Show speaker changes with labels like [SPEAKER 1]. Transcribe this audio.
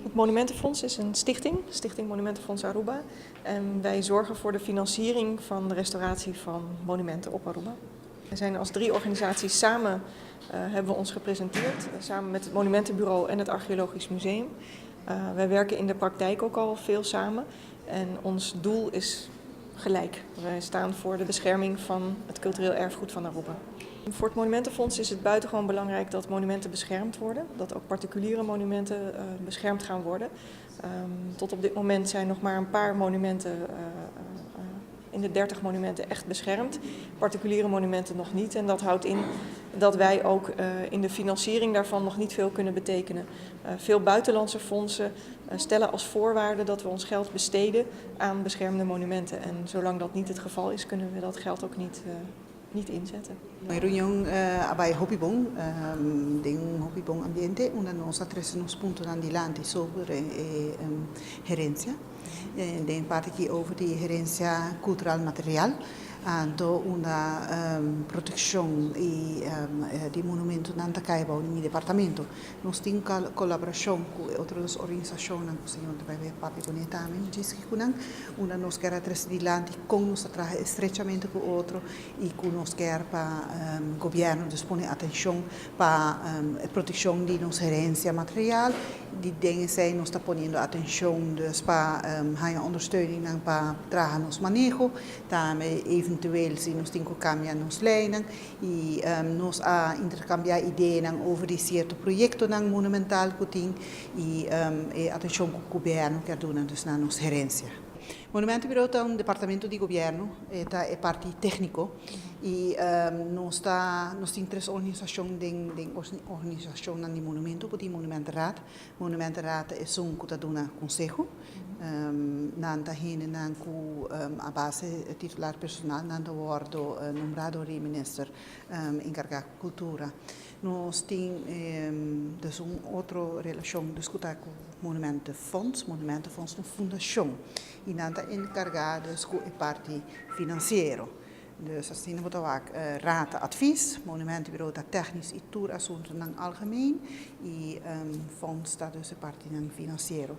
[SPEAKER 1] Het Monumentenfonds is een stichting, Stichting Monumentenfonds Aruba. En wij zorgen voor de financiering van de restauratie van monumenten op Aruba. We zijn als 3 organisaties samen hebben we ons gepresenteerd, samen met het Monumentenbureau en het Archeologisch Museum. Wij werken in de praktijk ook al veel samen en ons doel is gelijk. Wij staan voor de bescherming van het cultureel erfgoed van Aruba. Voor het Monumentenfonds is het buitengewoon belangrijk dat monumenten beschermd worden. Dat ook particuliere monumenten beschermd gaan worden. Tot op dit moment zijn nog maar een paar monumenten, in de 30 monumenten, echt beschermd. Particuliere monumenten nog niet. En dat houdt in dat wij ook in de financiering daarvan nog niet veel kunnen betekenen. Veel buitenlandse fondsen stellen als voorwaarde dat we ons geld besteden aan beschermde monumenten. En zolang dat niet het geval is, kunnen we dat geld ook niet inzetten.
[SPEAKER 2] Mayroon yung abay hopibong, ding hopibong ambiente, una nos atrese nos punto nandilanti sobre herencia, den parte aqui over die herencia cultural material, do una proteção de monumento nanta caiba no meu departamento. Nós temos colaboração com outras organizações, não conseguimos trabalhar papi com ele também, diz que kunang una nos quer atrás de lante com nos trabalha estrechamente com outro e com nos quer para governo dispõe atenção para a proteção de nossa herência material, de dingen zijn nos está poniendo atenção dus para há ondersteuning para traga nos manejo, também eventueel si nos tinko cambiar nos lijnen e nos a intercambiar ideeën over die certo proyecto ng monumental kuting e atenção com o governo quer doen dus na nos herência. Monumentenbureau é um departamento de governo, é parte técnico e nós temos 3 organizações de organização de monumento, porque Monumentenraad. Monumentenraad é que está dando conselho, nanta hene nanku a base titular personal nanta wordo nombrado minister encarregado de cultura. Nós temos dus outra relação discutir com Monumentenfonds uma fundação e nanta encarregados com a parte financeira. Dus als je moet ook raad advies, Monumentenbureau dat technisch en toerassunten in algemeen, en fonds dat dus de parte financiero.